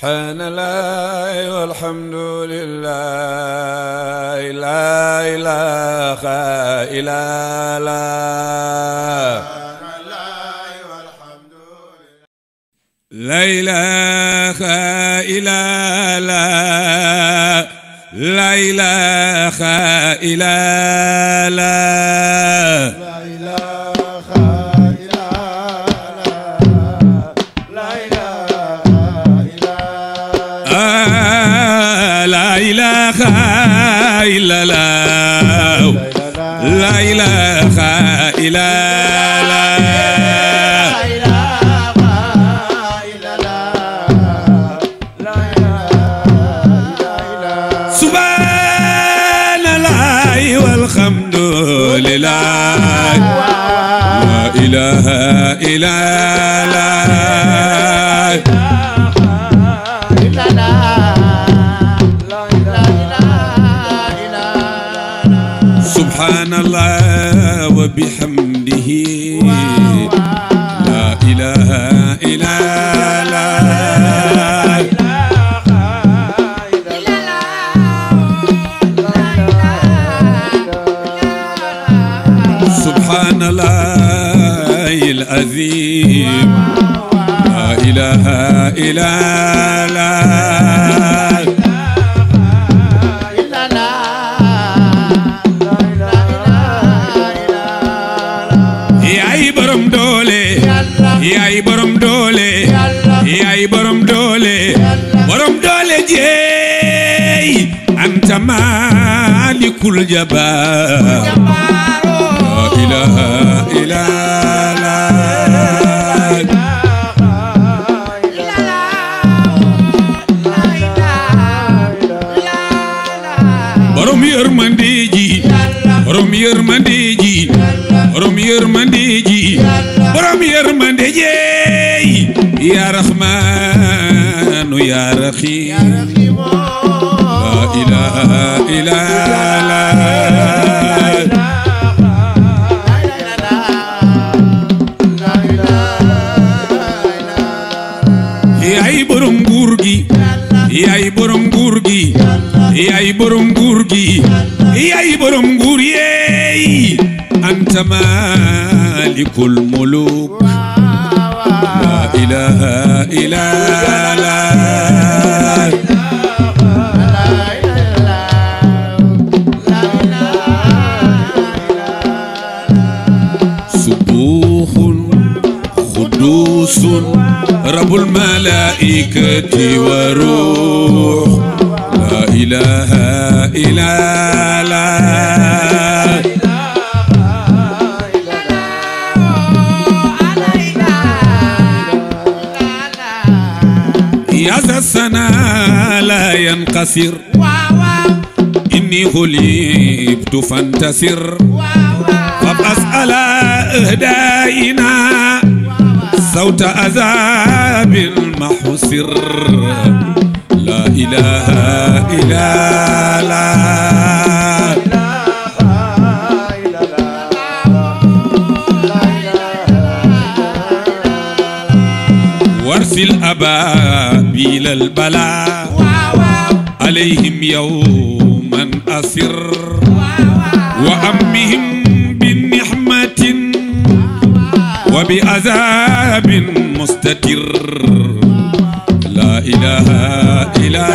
سبحان الله والحمد لله لا إله إلا الله لا إله إلا الله لا إله إلا الله لا إله إلا الله لا إله إلا الله سبحان الله والحمد لله لا إله إلا الله سبحان الله وبحمده لا إله إلا الله سبحان الله العظيم لا إله إلا الله yaay borom doole yaay borom doole yaay borom doole borom doole jeey anta malikul jabbar la ilaha illa borom yërmande ji borom yërmande ji borom yërmande ji borom yërmande ji ya rahmanu ya rahim la ilaha illa yaay borom nguur gi yaay borom nguur gi yaay borom nguur gi yaay borom nguur yeey anta malikul muluk la ilaha illa Allah subuhun qudusun rabbul malaikati wa ruh la ilaha illa Allah يا ذا الثناء لا ينقصر إني خلقت فانتصر فابعث على أهدائنا صوت عذاب محصر لا إله إلا الله وارسل أبابيل البلاء عليهم يوما أسر وأمهم بنحمة وبعذاب مستتر لا إله إلا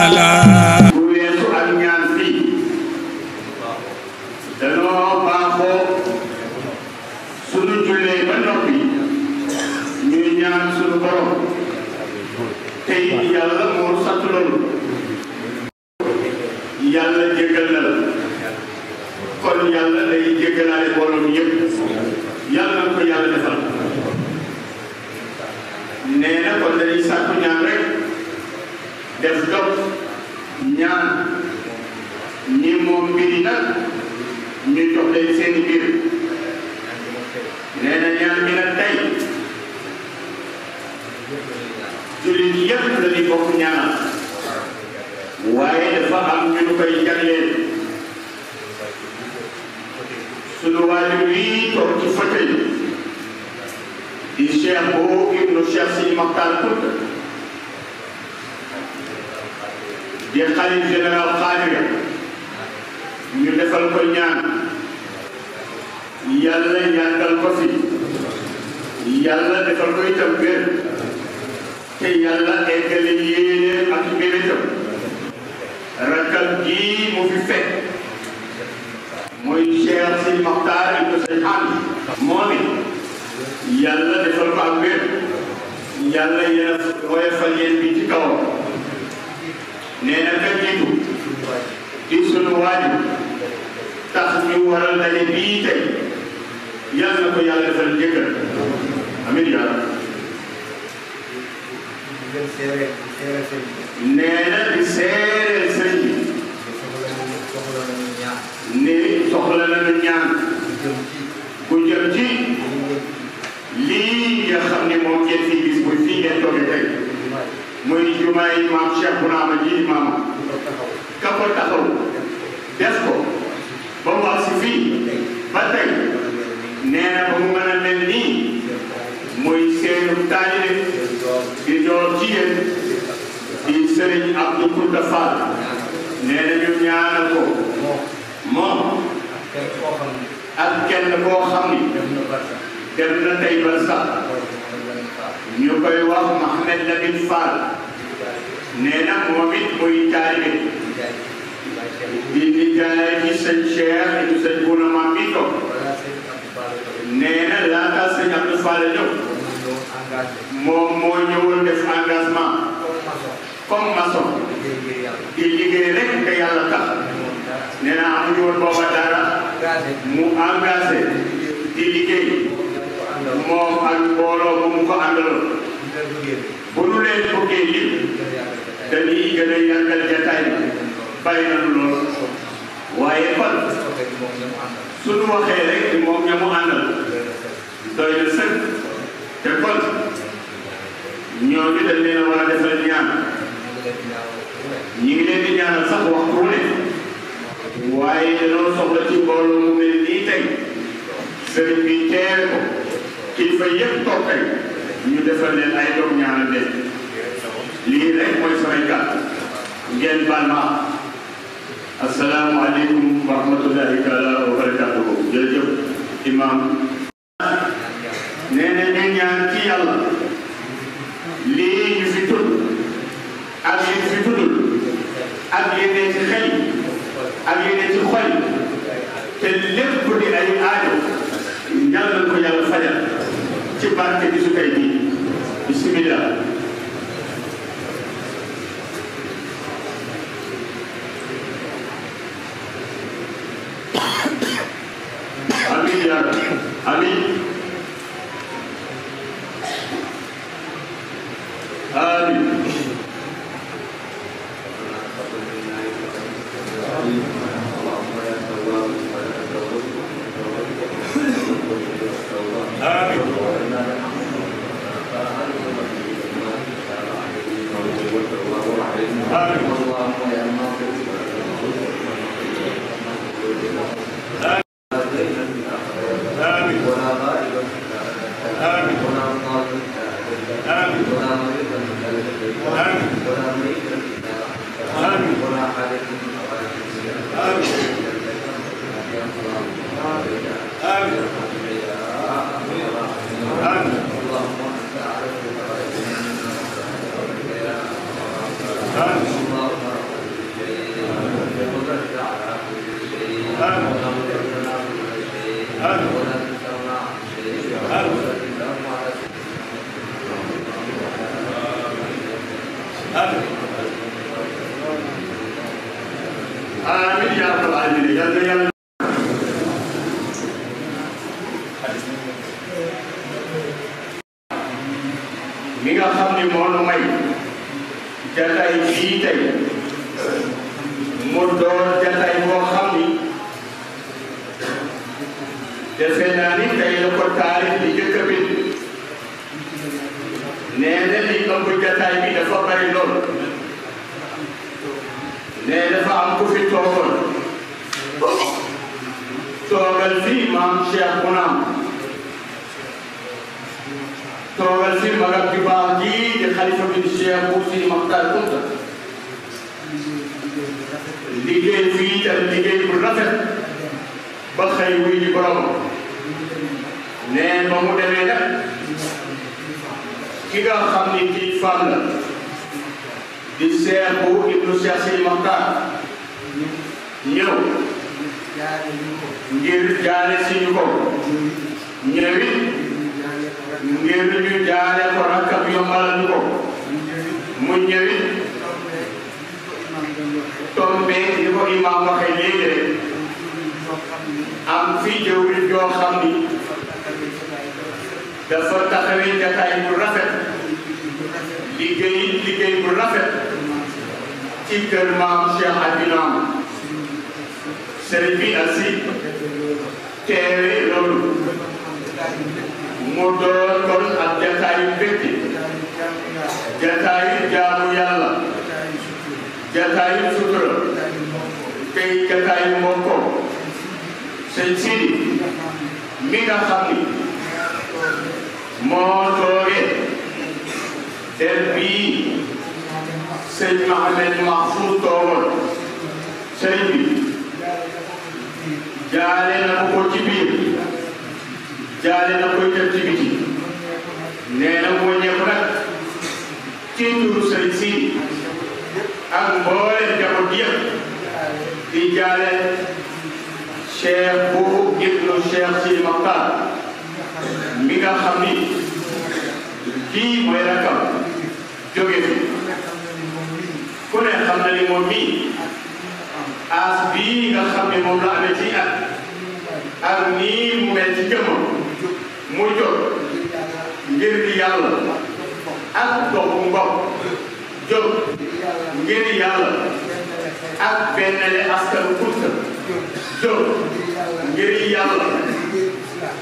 الله yàlla jéggal na la kon yàlla lay jéggalaale mbooloo mi yëpp yàlla na ko yàlla defal nee na kon dañuy sàkku ñaan rek def dog ñaan ñi moom mbiri nag ñu jox leen seeni mbir nee na ñaan mi nag tey jullit yëpp la di bokk ñaanal waaye dafa am ñu nu koy jagleel sunu waajur wi toog ci fauteuil di Cheikh Bou ibnu Cheikh Sidi Mokhtar Kounta di xalif général Xaadira ñu defal ko ñaan yàlla yàggal ko fi yàlla defal ko itam wér te yàlla eggale yéene ak mbébétam rakkal gii mu fi fekk mooy Cheikh Sidi Maxtaar ibnu Sëñ Xaali moom it yàlla defal ko ak wér yàlla yéen woyofal yéen bi ci kawam nee na ka jiitu di sunu waajur tax ñu waral daje bii tey yàlla na ko yàlla defal njëkkal amiin yàlla nee na di seereel sëriñ bi ni soxla nañu ñaan bu jëm ci lii nga xam ne moom ngeen fi gis muy fii ngeen toogee tey muy jumaay maam Cheikh Bounama ji maam ka ko taxaw def ko ba mu wax si fii ba tey nee na ba mu mën a mel nii muy seenu taalibe di doon jigéen di sëriñ Abdou Kounta Fall nee na ñu ñaanal ko moom ak kenn koo xam ni dem na tey ba sax ñu koy wax Mohamed Lamine Fall nee na moom it muy taalibe di nijaay ci sëñ Cheikh di sëñ Bounama mi toog nee na laata sëñ Abdou Fall ñëw moom moo ñëwoon def engagement comme maçon di liggéey rek te yàlla tax nee na amuñu woon booba dara mu engagé di liggéey moom ak mbooloo mu ko àndaloon bu nu leen bëggee lim dañuy gën a yàggal jataay bàyyi nañu lool waaye kon suñu waxee rek di moom ña mu àndal doy na sëkk te kon ñooñu dañ leen a war a defal ñaan ñi ngi leen di ñaanal sax waxtu wu ne waaye dañoo soxla ci mbooloo mu mel nii tey sëriñ bi teere ko kilifa yëpp toog tey ñu defal leen ay doom ñaanal leen lii rek mooy samay gàtt ngeen baal ma asalaamaaleykum wa rahmatullahi taala wa barakatuhu jërëjëf imam nee na ñu ñaan ci yàlla lii ñu fi tudd ak yi fi tuddul ak yeneen ci xel ak yeneen ci xol te lépp di ay aajo yàlla na ko yàlla fajal ci barke bi su tey bii bismillah amin ya amin amin amin ya rabbal alamin yàlla mi nga xam ne moo nu may jataay bii tey mu doon jataay boo xam ni defe naa ni tey la ko taarix di jëkk a bind nee na li ëmb jataay bi dafa bari lool nee dafa am ku fi toogal fii maam Cheikh Bounama toogal fii magam ju baax ji di xalifa bi Cheikh Sidi Maxtaar Kounta liggéey fii tam liggéey bu rafet ba xëy wuy ji borom neen ba mu demee nag ki nga xam ni kii femme la di Cheikh bu Ibnu Cheikh Sidi Mokhtar ñëw ngir jaale si ñu ko ñëwit ngir ñu jaale ko rakkam yombalal ñu ko mu ñëwit tombe ni ko imam waxee léegi rek am fii jëwriñ joo xam ni dafa taxawee jataay bu rafet liggéey bu rafet ci kër maam Cheikh Abinam sëriñ bi asi teewe loolu mu doon kon ak jataayu mbégte jataayu jaamu yàlla jataayu sutura tey jataayu mbokko sëñ Sidi mi nga xam ni moo toogee der bii sëñ Mohamed Mahfouz toogoon sëñ bi jaale na ko ci biir jaale na koy def ci biti nee na moo ñëpp nag ci turu sëñ Sidi ak mboolem njaboot yëpp di jaale Cheikh bu Ibnu Cheikh Sidi Mokhtar mi nga xam ni kii mooy rakam jóge fi ku ne xam na ni moom mii as bii nga xam ne moom la amee ci ak nii mu mel ci jëmm mu jóg ngir di yàlla ak dox mbokk jóg ngir yàlla ak bennale askan Kunta jóg ngir yàlla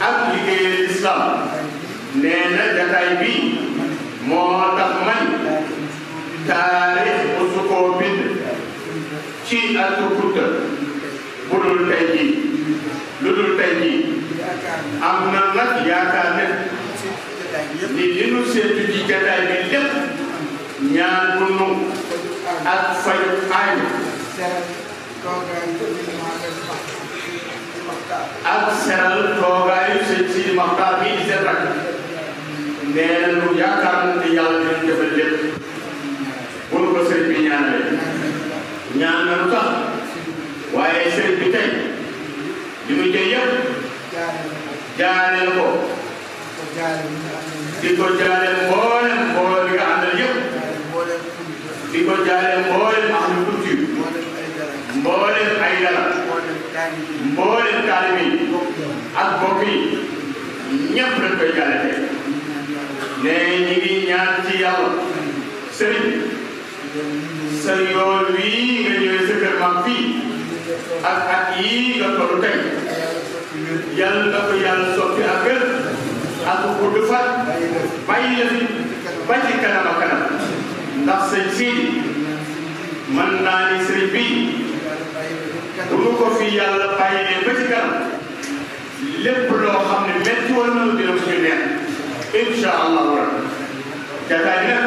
ak liggéeyal islam nee na jataay bi moo tax man taarix musu koo bind ci atu Kunta bu dul tey jii lu dul tey jii am na nag yaakaar ne ni li nu seetu ci jataay bi lépp ñaan bu nu ak faju aay ak seral toogaayu sëñ Sidi Mokhtar bi di seen rak nee na lu yaakaar na ne yàlla dinañ defal lépp bu nu ko sëriñ bi ñaanale ñaan na lu tax waaye sëriñ bi tey li mu jëy yëpp jaareel ko di ko jaareel mboolem mboolem bi nga àndal yëpp di ko jaareel mboolem ahlu culture mboolem ay dara mboolem taalibe yi ak bokk yi ñëpp dañ koy jaarale ne ñi ngi ñaan ci yàlla sëriñ sa yoon wii nga ñëwee sa kër maam fii ak at yii nga tollu tey yàlla nga ko yàlla soppi ak kër ak gudd fan bàyyi la fi ba ci kanam ak kanam ndax sëñ Sidi mën naa ni sëriñ bi bu nu ko fi yàlla bàyyi ba ci kanam lépp loo xam ne métti woon na dina ko ñu neex incha allahu rabbi jataay nag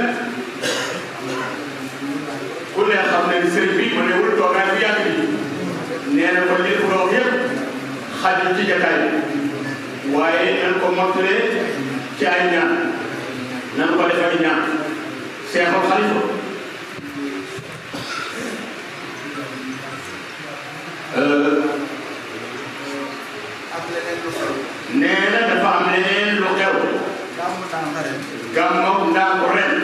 ku ne xam ne sëriñ bi mu ne wul toogaay bu yàgg bi nee na ko lépp loo yëpp xajul ci jataay waaye nan ko mottalee ci ay ñaan nan ko def ay ñaan Seexul Xalifa nee na dafa am leneen lu xew gàmmu Ndànku ren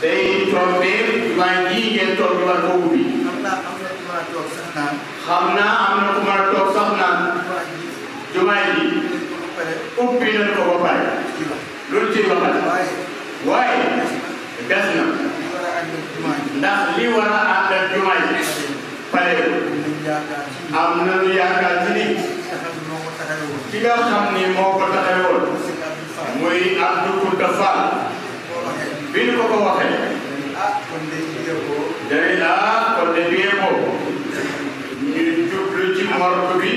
day tombé jumaa ji ngeen toog ñu war ko ubbi xam naa am na ku mën a toog sax naan jumaa ji ubbi nañ ko ba pare loolu ci waxal waaye des na ndax li war a ànd ak jumaa ji pare am nañu yaakaar ci ni ki nga xam ni moo ko taxawoon muy Abdou Kounta Fall bi ñu ko waxee day kon de biyee ko ñu jublu ci morgue bi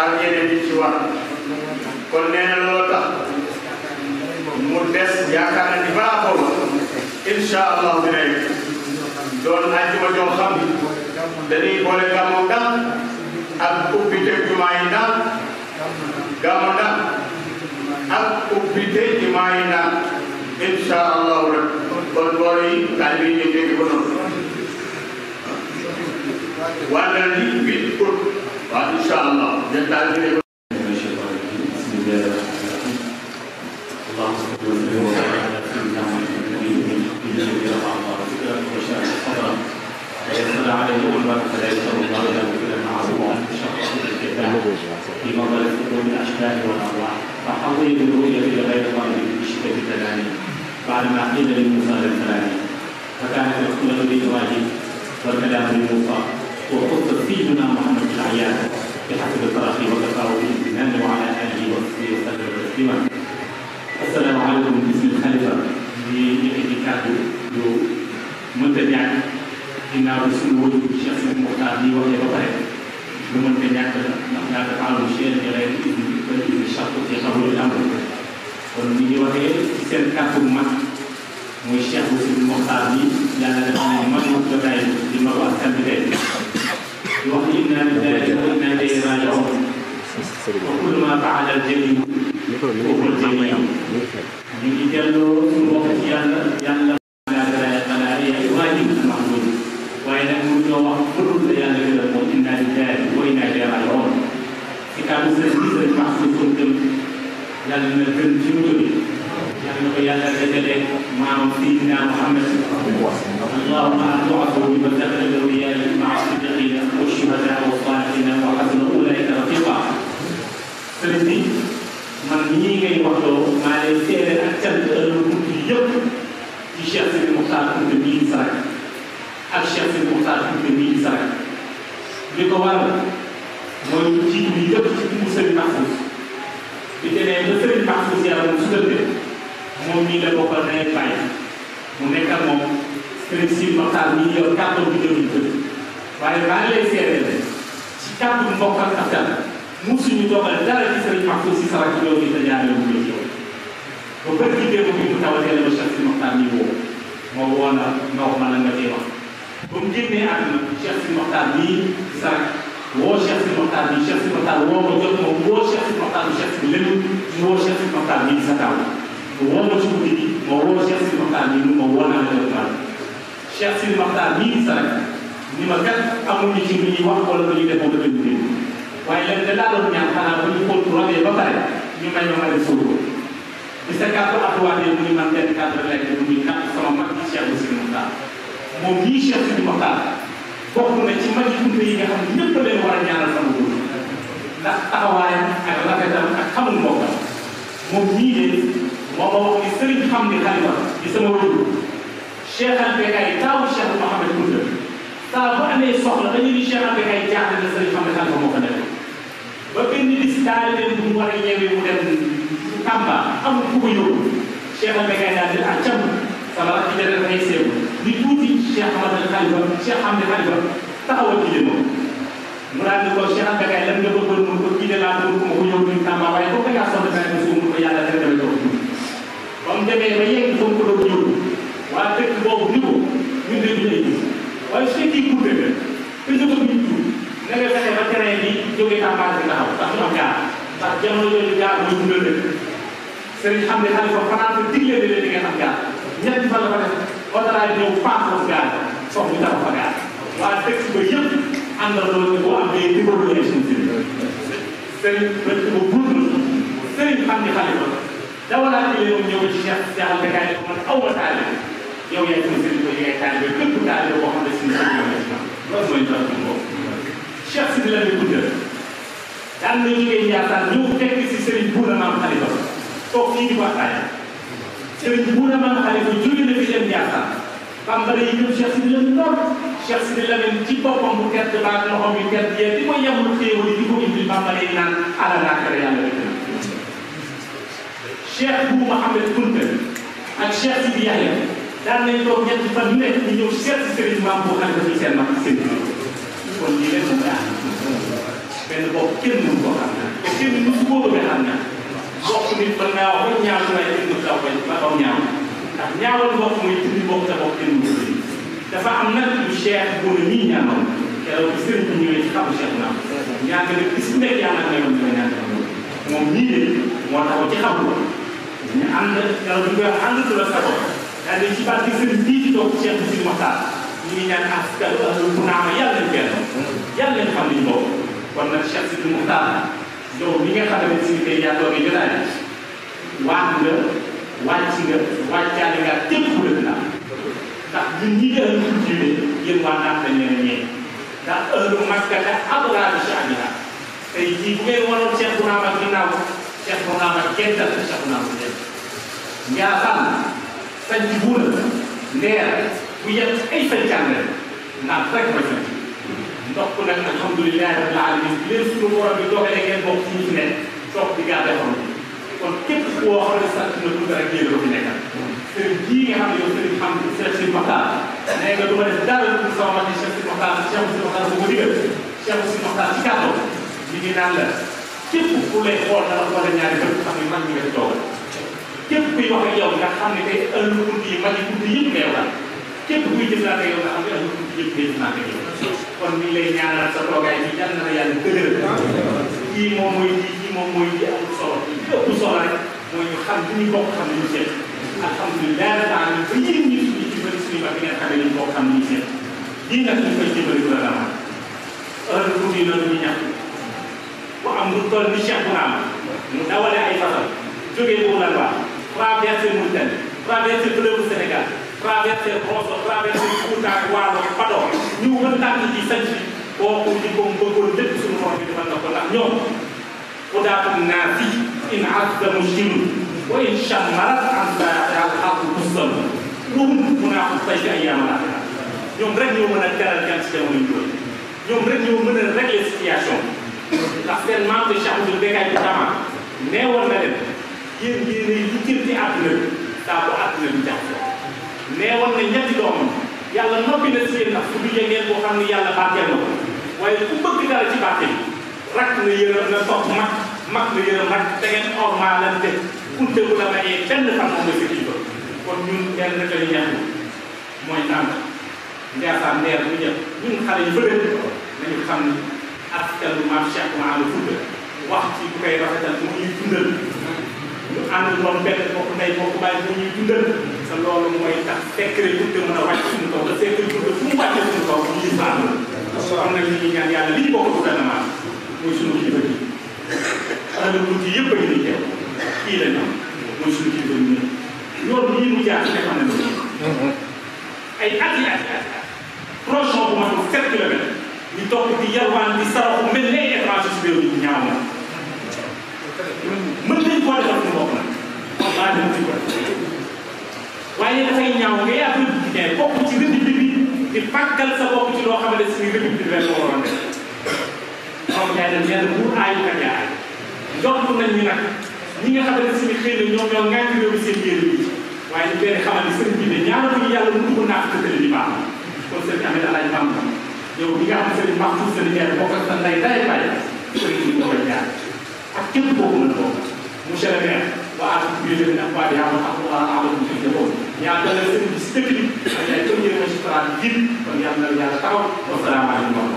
ak yeneen yi ci war kon nee na loolu tax mu des yaakaar na ni balaa boobu incha allah dina doon àjjuma joo xam ni dañuy boole gàmmu Ndar ak ubbite jumaa yi Ndar gàmmu Ndar ak ubbite jumaa yi Ndar incha allahu rek kon boole yi taalibe yi ñu dégg ko noonu wàllal li 8 août waaw incha allah ñun taalibe yi عليه أمر فلا يسأل الله له إلا المعروف في مظهر الفتون الأشباه والأرواح فحظي بالرؤية لغير الله بشدة التلاميذ بعدما قيل لموسى للتلاميذ فكانت الخلة لإبراهيم والكلام لموسى وخصت سيدنا محمد الأعيان بحسب التراخي والتفاوت الامتنان وعلى آله وصحبه وسلم تسليما. السلام عليكم باسم الخليفة باعتقاد منتجع ginnaaw bi suñu wóor bi Cheikh Sidi Mokhtar bi waxee ba pare lu mën ko ñàkk la ndax laa tafaalu shay'an bi ghayri idni shart fi qabuli al-amr kon ni ñu waxee ci seen kàddu bu mag muy Cheikh Sidi Mokhtar bi yàlla def na mag wax jotaay di ma wax askan bi tey di wax inna lillahi wa inna ilayhi raaji'uun wa kullu ma fa'ala al-jaliil wa huwa al-jaliil ñu ngi delloo suñu bopp ci yàlla waaye nag mënu ñoo wax fëtul la yàlla gën a moom inna lillahi wa inna ilayhi raaji'uun ci kàddu sëriñ bi sëriñ Mahfouz kon tam yàlla na gën ci mu jóge yàlla na ko yàlla dajale maamam Seydina Muhammad allahumma a'tuhu bi madkhali al-awliyaa ma'a as-siddiqiina wa ash-shuhadaa wa as-saalihiina wa hasuna ulaa'ika rafiiqa sëriñ bi man ñii ngay waxloo maa lay seede ak cant ëllëg buntu yëpp ci Cheikh Sidi Mokhtar Kounta bii Sarak ak Cheikh Sidi Mokhtar Kounta bii Sarak li ko waral mooy jiitu bi yëpp ci dundu Serigne Mahfouz bi demee ba Serigne Mahfouz yàlla moom su dëppee moom mii la bokkal nawet bàyyi mu nekk ak moom Serigne Sidi Mokhtar mii yor kàddu bi ñëw ñu tëdd waaye maa ngi lay seedeel ci kàddu mbokk ak askan musuñu dogal dara ci Serigne Mahfouz si Sarak yow ni sa jaaree wu la ci yow ba bëgg gi démb bi mu tawatee la ba Cheikh Sidi Mokhtar mii woo moo woo na nga wax ma la nga cee wax ba mu génnee àdduna Cheikh Sidi Mokhtar mii Sarak woo Cheikh Sidi Mokhtar mii Cheikh Sidi Mokhtar woo ma jot moom woo Cheikh Sidi Mokhtar bi Cheikh Sidi lépp mu woo Cheikh Sidi Mokhtar mii sa taw woo ma ci guddi gi ma woo Cheikh Sidi Mokhtar mii mu ma woo naa la jot Cheikh Sidi Mokhtar mii Sarak ni ma kat amuñu ci lu ñuy wax wala lu ñuy def moom dafay dundee waaye léegi da laa doon ñaan xanaa ba ñu xool robee ba pare ñu may ma dem suul ko bi sa kàddu atuwaatee mu ni man benn kàddu rek mu ni kàddu sama mag ci Cheikh Sidi Mokhtar moom ñii Cheikh Sidi Mokhtar bokk na ci magi Kounta yi nga xam ne ñëpp leen war a ñaanal sama góor ndax taxawaayam ak rafetam ak xamul mbokkam moom ñii de moo ma wax ni sëriñ xam ni xalifa di sama wóor Cheikh Albekaay taawu Cheikh Mouhamed Kounta saa bu amee soxla dañuy ni Cheikh Albekaay jaaxle na sëriñ xam ne xalifa moo ko nekk ba benn bis daal leen bu mu war a ñëwee mu dem Tamba amul ku ko yóbbu Cheikh Albekaay daal di ak cam sama rakk yi dafay seewu ni tuuti Cheikh Ahmad Khalifa Cheikh Ahmed Khalifa taxawal kii de moom mu daal di ko Cheikh Albekaay lan nga bëggoon mun ko kii de laa bëggoon ko ma ko yóbbu Tamba waaye boo ko yaa soxla benn suuf mu ko yàlla def dafay toog ba mu demee ba yegg foofu ko doon yóbbu waa dëkk boobu ni ko ñun de ñu lay gis waaye su fekkee Kounta nga te nga bëgg ñu tuut na nga fexe ba terrain bi jógee Tamba bi taxaw ndax ñu am gaar ndax jamono yooyu gaar mooy dundal dëkk sëriñ xam ne Khalifa fanaan fa digle ne leen di ngeen am gaar ñetti fan la fa def otaraay ñëw paas foofu gaar sox ñu taxaw fa gaar waa dëkk ba yëpp àndandoo ne boo amee numéro de émission sëriñ ba buur sëriñ xam ne Khalifa dawalaat ci leen ñëw ci Cheikh Albekaay ne ko man aw ma taale yow yaay sama sëriñ ba yaay taale ba képp taale boo xam ne suñu sëriñ loolu mooy tax ñu bokk Cheikh Sidi Lamine Kounta daan na jógee Ndiassane ñëw fekk si sëriñ Bouna Maam Khalifa toog fii di ko attaaya sëriñ Bouna Maam Khalifa jóge na fi dem Ndiassane bambara yi ñëw Cheikh Sidi Lamine lool Cheikh Sidi Lamine ci boppam bu tedd baa loxoom yu tedd yee di ko yemul xéewal yi di ko indil bambara yi naan ala naakare yàlla dëkk na Cheikh Bou Mouhamed Kounta ak Cheikh Sidi Yahya daan nañ toog ñetti fan yu nekk ñu ñëw seet si sëriñ Maam Bou Khalifa ci seen mag seen kon lii leen moom daa benn bopp kenn mënu koo xam na te kenn mësu koo bëgg a xam na bokk nit mën naa wax ba ñaaw si waaye kenn taw ba ba ñaaw ndax ñaawal bokk muy tudd bokk te bokk kenn mënu ko dafa am nag Cheikh Bouna mii ñaanoon keroog bi sëriñ bi ñëwee ci xamu Cheikh Naam ñaan nga bis bu nekk yàlla ak yoon dina ñaan moom ñii de moo taxaw ci xamu ko ñu ànd keroog bi koy ànd la sa bopp daal di ci barke sëriñ bii ci toog Cheikh bi si Moxtaar ñu ngi ñaan askan bu naama yàlla nañ benn yàlla nañ xam liñ bokk kon nag Cheikh si Moxtaar yow li nga xam ne si tey yaa toogee jotaay waat nga wàcc nga wàccaale nga képp ku dëgg naa ndax ñun ñi nga ëllëg culture yéen waa naam dañ leen a ñee ndax ëllëg maskata abradi sha'niha tey jii bu ngeen waroon Cheikh bu naama ginnaaw Cheikh bu naama gental Cheikh bu naama genn Njaasaan sañ ci buuna ndeer bu yet ay sañcaan rek naan rek ma sañ ndox ku nag alhamdulilahi rabbil alamin leen suñu borom bi dogalee ngeen bokk ci ñi fi nekk toog di garder xam kon képp koo xam ne sant na tuuti rek yéen a fi nekkal sëriñ bii nga xam ne yow sëriñ xam Cheikh Sidi Mokhtar nee nga du ma def dara pour sama mag Cheikh Sidi Mokhtar Cheikh Sidi Mokhtar bu ko digal Cheikh Sidi Mokhtar ci kàddu li ngi naan la képp ku lay xool dara wala ñaari bët xam ne mag ñi nga fi toogal képp kuy wax ak yow nga xam ne tey ëllëg guddi yi mag yi guddi yëpp ngay wax képp kuy jëflante yow nga xam ne ëllëg guddi yëpp ngay jëflante yow kon mi ngi lay ñaanal sa toogaay bi yal na la yàlla dëgëral kii moom mooy kii moom mooy li am solo li ëpp solo rek mooy ñu xam li ñu bokk xam li ñu seet alhamdulilah taala ba yéen ñi suñu jëbali suñu ba bi ngeen xam ne li ñu bokk xam li ñu seet lii nag ñu koy jëbali la dama heure guddi yi noonu ñu ñàkk ku am lu toll ni Cheikh Bounama mu dawale ay fasal jógee boobu lan baax traversé Mauritanie traversé fleuve Sénégal traversé Rosso traversé Fouta Waalo Podor ñu wën tànn ci sañ bi kooku ñu ko bëggoon lépp suñu borom bi defal na ko ndax ñoom xudaatum naasi in azza muslim wa in chammarat an alxaqu muslim loolu mun naa ko fay ci ay yaama laaxira ñoom rek ñoo mën a teral gan ci jamono yu ñoom rek ñoo mën a régler situation ndax seen maam de Cheikh Abdoul Bekkaay bi Tama neewoon na leen yéen yéenay lu jëm ci àdduna bi saa bu àdduna bi jaxasoo neewoon na ñetti doomam yàlla noppi na si yéen ndax su dul ngeen boo xam ne yàlla barkeel na ko waaye ku bëgg dara ci barke bi rakk na yërëm na topp mag na yërëm rak da ngeen ormaalante kunte bu la mayee benn fan moom nga sa kilifa kon ñun kenn rek lañu ñaan mooy naan Ndiassane ndeer bu ñëpp ñun xale yi bëre nañu xam ni askan bu maam Cheikh Mahamadou Fouta wax ci bu koy rafetal mu ñuy dundal ñu ànd doon benn bokk ndey bokk bàyyi mu ñuy dundal te loolu mooy tax secret Fouta mën a wàcc suñu kaw te secret Fouta fu mu wàccee suñu kaw ñu ñuy baax la am nag li ñuy ñaan yàlla li ñu bokk gouvernement mooy suñu kilifa gi xale bu ci yëpp a ngi nii teew kii la ñu mooy suñu kilifa gi loolu lii mu jaar ci defal na ay at yi at projet bu matul 7 kilomètres ñu toog di yalwaan di saraxu mel ne ay étranger si réew mi ñaaw na mën nañ koo defal suñu bopp nag wallaahi mën nañ ko def waaye dafay ñaaw nga yaa républicain bokk ci république bi di fàggal sa bopp ci loo xamante ne si république bi rek la waroon def moom jaay dem yenn bu aayu kat yaa aay njort nañ ñu nag ñi nga xamante ne si xëy na ñoom ñoo ŋànk réew mi seen yéen bi waaye ñu benn xamal ni sëriñ bi ne ñaanal ñu yàlla mënu ko naaf dëkkale bi baax kon sëriñ Ahmed Alaaji Bamba yow bi nga xam sëriñ Mahfouz sëriñ Ndiaye bokk ak sa ndey day bàyyi sëriñ bi ko koy jaar ak képp kooku mën a bokk monsieur le maire waa ak biir ak waa di am ak waa amal ñu fi boobu yaa dalal sëriñ bi si dëkk bi ak ay premier magistrat bi jiit kon yàlla na yàlla taxaw wasalaamaaleykum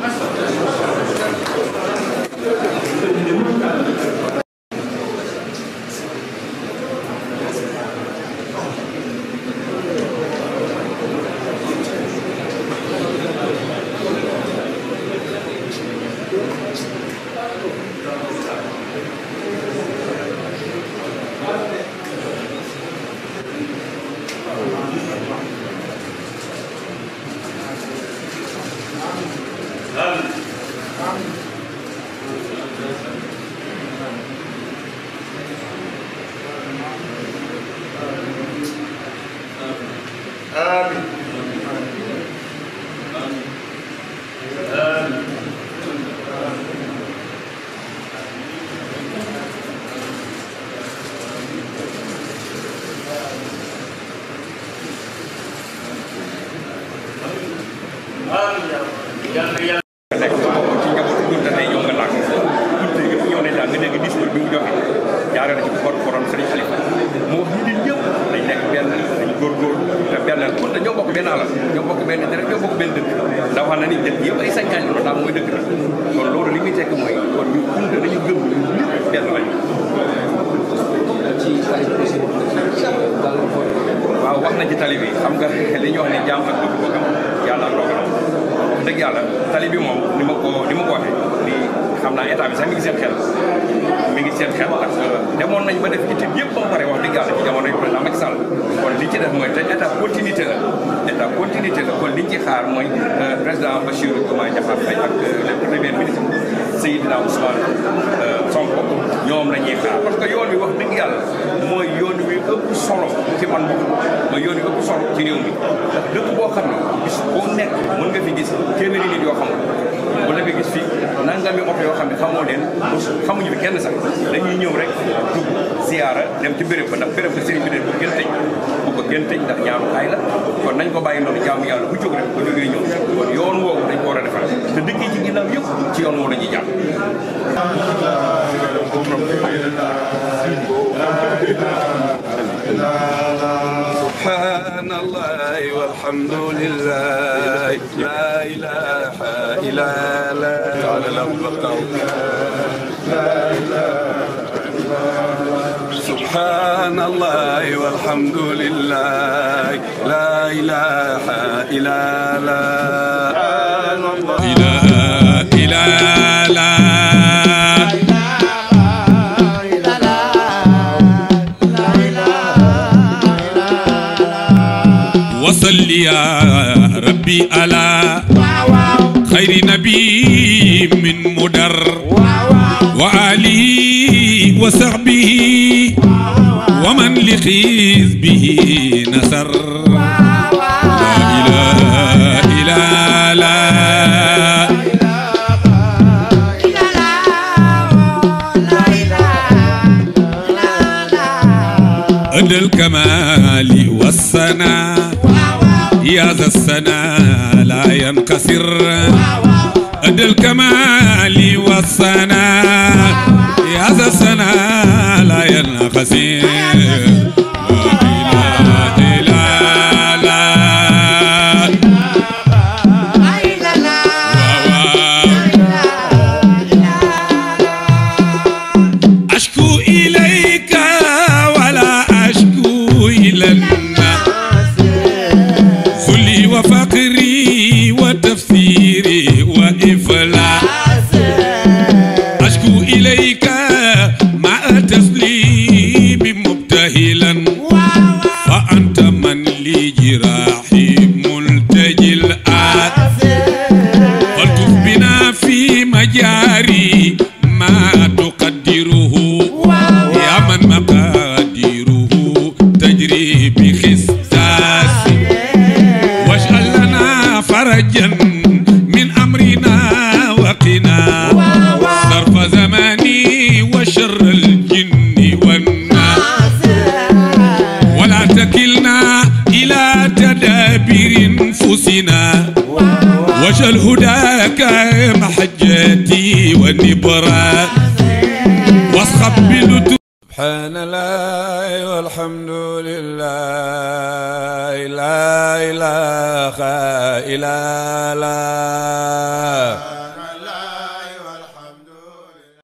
ñoo bokk benn alal ñoo bokk benn deret ñoo bokk benn dëkk waxal na ni dëkk yëpp ay sañ-sañ la daal mooy dëkk la kon loolu li muy tekk mooy kon ñu kunte dañu gëm ñëpp benn lañ waaw wax na ci tali bi xam nga li ñu wax ne jaam ak bëgg bëggam yàlla dogalam dëgg yàlla tali bi moom ni ma ko waxee ni xam naa état bi sax mi ngi seen xel parce que demoon nañ ba def itam yëpp ba mu pare wax dëgg yàlla ci jamono yu président Macky Sall kon li ci def mooy te état continuité la kon liñ ci xaar mooy président Bassirou Diomaye Diakhar Faye ak le premier ministre Seydina Ousmane Sonko ñoom la ñuy xaar parce que yoon wi wax dëgg yàlla mooy yoon wi ëpp solo ci man mooy yoon wi ëpp solo ci réew mi dëkk boo xam ne bis boo nekk mën nga fi gis téeméeri nit yoo xamul wala nga gis fi nangami oto yoo xam ne xamoo leen xamuñu fi kenn sax dañuy ñëw rek dugg ziyaara dem ci béréb ba ndax béréb ba sëriñ bi ne bu ko gën tëj ndax ñaanukaay la kon nañ ko bàyyi noonu jaamu yàlla bu jóg rek bu jógee ñëw kon yoon woowu dañ ko war a defal te dëkk yi ci ginnaaw yëpp ci yoon woowu la ñuy jàpp سبحان الله والحمد لله لا إله إلا الله تعالى له البقاء سبحان الله والحمد لله لا إله إلا الله إله إلا الله وصل يا ربي على خير نبي من مدر وآله وصحبه ومن لحزبه نصر لا إله إلا الله أدى الكمال والثناء يا ذا الثناء لا ينكسر أدى الكمال والثناء يا ذا الثناء لا ينكسر وجل هداك محجتي والنبرة واصخب بلطف سبحان الله والحمد لله لا إله إلا الله